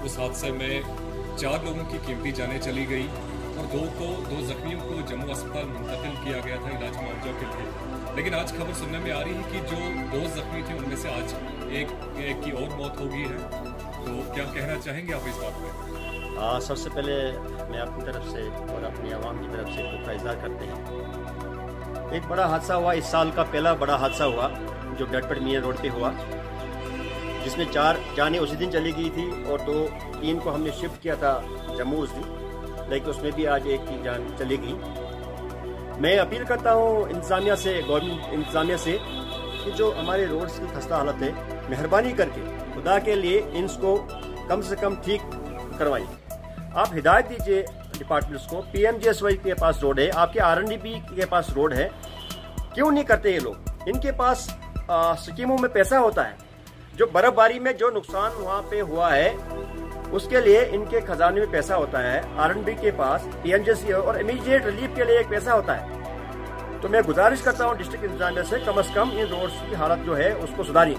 उस हादसे में 4 लोगों की कीमती जानें चली गई और दो जख्मियों को जम्मू अस्पताल मुंतकिल किया गया था इलाज मुआवजा के लिए। लेकिन आज खबर सुनने में आ रही है कि जो 2 जख्मी थे उनमें से आज एक की और मौत हो गई है। तो क्या कहना चाहेंगे आप इस बात पर? सबसे पहले मैं अपनी तरफ से और अपनी आवाम की तरफ से दुख का इज़हार करते हैं। एक बड़ा हादसा हुआ, इस साल का पहला बड़ा हादसा हुआ जो गटपड़ मियां रोड पे हुआ, जिसमें 4 जानें उसी दिन चली गई थी और 3 को हमने शिफ्ट किया था जम्मू उस दिन, लेकिन उसमें भी आज एक की जान चली गई। मैं अपील करता हूँ इंतज़ामिया से, गवर्नमेंट इंतज़ामिया से, कि जो हमारे रोड्स की खस्ता हालत है, मेहरबानी करके खुदा के लिए इनको कम से कम ठीक करवाइए। आप हिदायत दीजिए डिपार्टमेंट्स को। PMGSY के पास रोड है, आपके RNDP के पास रोड है, क्यों नहीं करते ये लोग? इनके पास स्कीमों में पैसा होता है। जो बर्फबारी में जो नुकसान वहाँ पे हुआ है उसके लिए इनके खजाने में पैसा होता है, RNDP के पास, PMGSY और इमीडिएट रिलीफ के लिए एक पैसा होता है। तो मैं गुजारिश करता हूँ डिस्ट्रिक्ट इंतजामिया से कम इन रोड्स की हालत जो है उसको सुधारिए।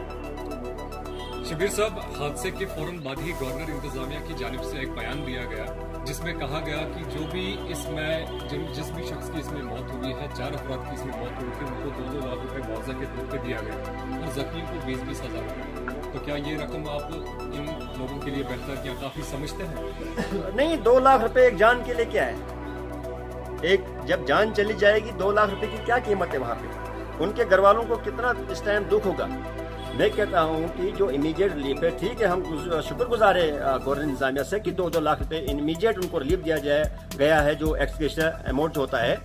शबीर साहब, हादसे के फौरन बाद ही गवर्नर इंतजामिया की जानिब से एक बयान दिया गया जिसमें कहा गया कि जो भी जिस भी शख्स की इसमें मौत हुई है, 4 अफराद की इसमें मौत हुई थी, उनको 2-2 लाख रुपए मुआवजा के तौर पर दिया गया और जख्मियों को 20-20 हज़ार रुपये। तो क्या ये रकम आप इन लोगों के लिए बेहतर क्या काफी समझते हैं? नहीं, 2 लाख रुपए एक जान के लिए क्या है? एक जब जान चली जाएगी 2 लाख रुपए की क्या कीमत है वहाँ पे? उनके घर वालों को कितना इस टाइम दुख होगा। मैं कहता हूँ कि जो इमीडिएट रिलीफ है, ठीक है, हम शुक्रगुजार है गवर्नमेंट इंतजामिया से कि 2-2 लाख रुपए इमीडिएट उनको रिलीफ दिया गया है। जो एक्सग्रेशन अमाउंट होता है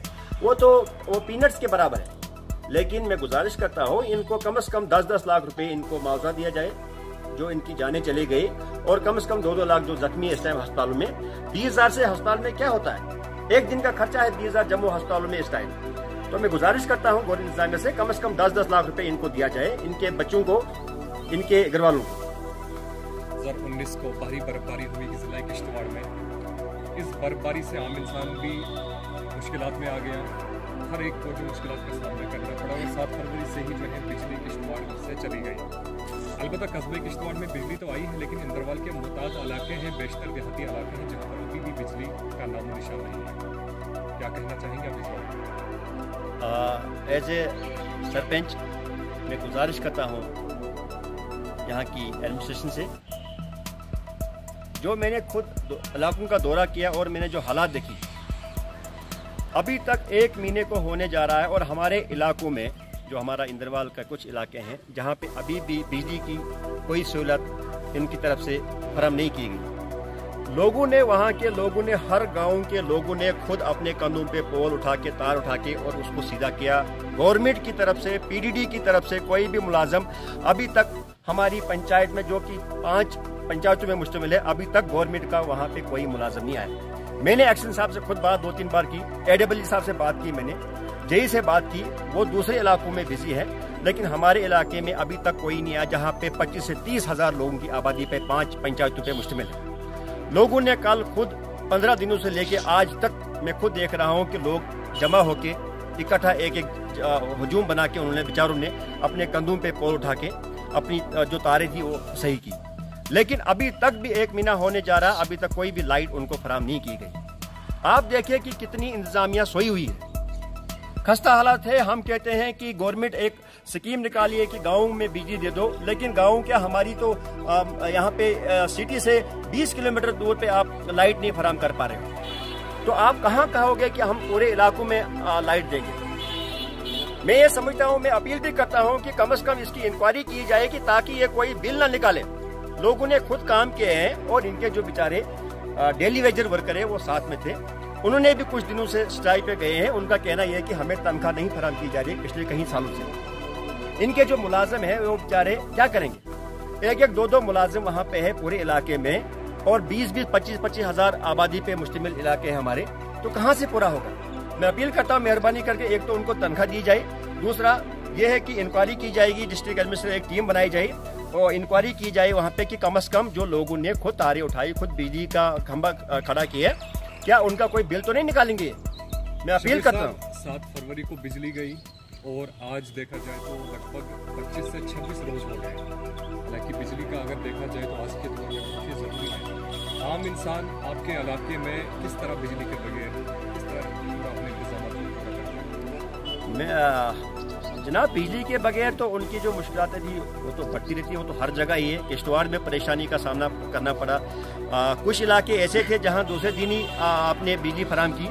वो पीनट्स के बराबर है। लेकिन मैं गुजारिश करता हूँ इनको कम से कम 10-10 लाख रुपए इनको मुआवजा दिया जाए जो इनकी जानें चली गई, और कम से कम 2-2 लाख जो जख्मी है इस टाइम अस्पतालों में। 20,000 से अस्पताल में क्या होता है? एक दिन का खर्चा है 20,000 जम्मू अस्पतालों में इस टाइम। तो मैं गुजारिश करता हूँ गवर्नमेंट इंतजामिया से कम 10-10 लाख रुपए इनको दिया जाए, इनके बच्चों को, इनके घर वालों को। 2019 को भारी बर्फबारी हुई जिला किश्तवाड़ में। इस बर्फबारी से आम इंसान भी मुश्किलात में आ गया, हर एक को जो मुश्किलात का सामना करना पड़ा और 7 फरवरी से ही जो है बिजली किश्तवाड़ से चली गई। अलबत्ता कस्बे किश्तवाड़ में बिजली तो आई है, लेकिन इंदरवाल के मुताद इलाके हैं, बेशतर देहाती इलाके हैं जहाँ पर अभी भी बिजली का नामो निशान नहीं है। क्या कहना चाहेंगे आप इस बारे में? एज ए सरपंच मैं गुजारिश करता हूँ यहाँ की एडमिनिस्ट्रेशन से, जो मैंने खुद इलाकों का दौरा किया और मैंने जो हालात देखी, अभी तक 1 महीने को होने जा रहा है और हमारे इलाकों में, जो हमारा इंदरवाल का कुछ इलाके हैं जहाँ पे अभी भी बिजली की कोई सहूलत इनकी तरफ से फराहम नहीं की गई। वहाँ के लोगों ने, हर गांव के लोगों ने खुद अपने कंधों पे पोल उठा के, तार उठा के और उसको सीधा किया। गवर्नमेंट की तरफ से, PDD की तरफ से कोई भी मुलाजम अभी तक हमारी पंचायत में, जो कि 5 पंचायतों में मुश्तमिल है, अभी तक गवर्नमेंट का वहाँ पे कोई मुलाजम नहीं आया। मैंने एक्शन साहब से खुद बात 2-3 बार की, AWD साहब से बात की, मैंने JE से बात की, वो दूसरे इलाकों में बिजी है, लेकिन हमारे इलाके में अभी तक कोई नहीं आया जहाँ पे 25 से 30 हज़ार लोगों की आबादी पे 5 पंचायतों पे मुश्तमिल है। लोगों ने कल खुद 15 दिनों से लेके आज तक मैं खुद देख रहा हूँ कि लोग जमा होके इकट्ठा एक हजूम बना के उन्होंने बेचारों ने अपने कंधों पे पोल उठा के अपनी जो तारें थी वो सही की। लेकिन अभी तक भी 1 महीना होने जा रहा, अभी तक कोई भी लाइट उनको फराहम नहीं की गई। आप देखिए कि कितनी इंतजामिया सोई हुई है, खस्ता हालत है। हम कहते हैं कि गवर्नमेंट एक स्कीम निकाली है कि गाँव में बिजली दे दो, लेकिन गाँव क्या, हमारी तो यहाँ पे सिटी से 20 किलोमीटर दूर पे आप लाइट नहीं फराहम कर पा रहे हो। तो आप कहाँ कहोगे कि हम पूरे इलाकों में लाइट देंगे? मैं ये समझता हूँ, मैं अपील भी करता हूँ कि कम से कम इसकी इंक्वायरी की जाए कि ताकि ये कोई बिल ना निकाले। लोगों ने खुद काम किए हैं और इनके जो बेचारे डेली वेजर वर्कर है वो साथ में थे, उन्होंने भी कुछ दिनों से स्ट्राइक पे गए हैं। उनका कहना यह है कि हमें तनख्वाह नहीं फराहम की जा रही पिछले कई सालों से। इनके जो मुलाजिम हैं वो बेचारे क्या करेंगे? 1-1, 2-2 मुलाजिम वहाँ पे है पूरे इलाके में, और 20-20, 25-25 हज़ार आबादी पे मुश्तमिल इलाके हैं हमारे, तो कहाँ से पूरा होगा? मैं अपील करता हूँ मेहरबानी करके, एक तो उनको तनख्वाह दी जाए, दूसरा ये है कि इंक्वायरी की जाएगी, डिस्ट्रिक्ट एडमिनिस्ट्रेटर एक टीम बनाई जाए और इंक्वायरी की जाए वहाँ पे कि कम से कम जो लोगों ने खुद तारें उठाई, खुद बिजली का खंभा खड़ा किया, क्या उनका कोई बिल तो नहीं निकालेंगे? मैं अपील करता हूँ। 7 फरवरी को बिजली गई, और आज देखा जाए तो लगभग 25 से 26 रोज़ हो गए। हालांकि बिजली का अगर देखा जाए तो आज के दौर में काफ़ी ज़रूरी है। आम इंसान आपके इलाके में किस तरह बिजली के बगैर किस तरह अपने इंतजाम पूरा करता मैं जनाब, बिजली के बगैर तो उनकी जो मुश्किलातें थी वो तो बढ़ती रहती है, वो तो हर जगह ही है। किश्तवाड़ में परेशानी का सामना करना पड़ा। कुछ इलाके ऐसे थे जहाँ दूसरे दिन ही आपने बिजली फराहम की,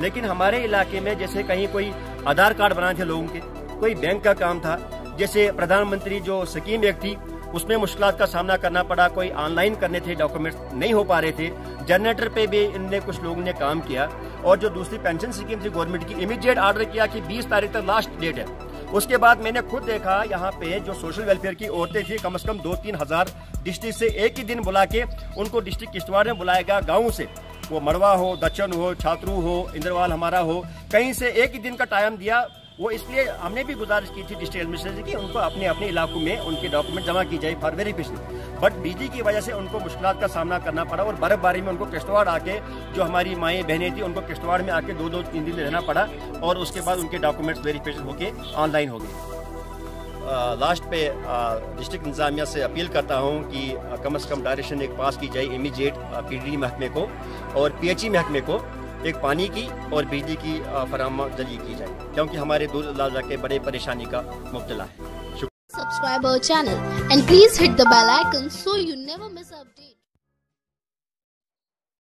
लेकिन हमारे इलाके में जैसे कहीं कोई आधार कार्ड बनाए थे लोगों के, कोई बैंक का काम था, जैसे प्रधानमंत्री जो स्कीम एक थी उसमें मुश्किलात का सामना करना पड़ा। कोई ऑनलाइन करने थे, डॉक्यूमेंट्स नहीं हो पा रहे थे। जनरेटर पे भी इनने कुछ लोगों ने काम किया। और जो दूसरी पेंशन स्कीम थी गवर्नमेंट की, इमीडिएट ऑर्डर किया कि 20 तारीख तक लास्ट डेट है। उसके बाद मैंने खुद देखा यहाँ पे जो सोशल वेलफेयर की औरतें थी, कम से कम 2-3 हज़ार डिस्ट्रिक्ट से एक ही दिन बुला के उनको डिस्ट्रिक्ट किश्तवाड़ में बुलाया गया। गाँव से, वो मड़वा हो, दच्चन हो, छात्रू हो, इंद्रवाल हमारा हो, कहीं से एक ही दिन का टाइम दिया। वो इसलिए हमने भी गुजारिश की थी डिस्ट्रिक्ट एडमिनिस्ट्रेशन की उनको अपने अपने इलाकों में उनके डॉक्यूमेंट जमा की जाए फॉर वेरिफिकेशन। बट बिजली की वजह से उनको मुश्किलात का सामना करना पड़ा और बर्फबारी में उनको किश्तवाड़ आके, जो हमारी माएँ बहनें थी उनको किश्तवाड़ में आके 2-3 दिन रहना पड़ा और उसके बाद उनके डॉक्यूमेंट्स वेरिफिकेशन होके ऑनलाइन हो गए। लास्ट पे डिस्ट्रिक्ट इंतजामिया से अपील करता हूँ कि कम से कम डायरेक्शन एक पास की जाए इमीडिएट पीडीडी महकमे को और पीएचई महकमे को, एक पानी की और बिजली की फराहम जल्दी की जाए, क्योंकि हमारे दूर इलाके के बड़े परेशानी का मुब्तला है। Subscribe our channel and please hit the bell icon so you never miss an update.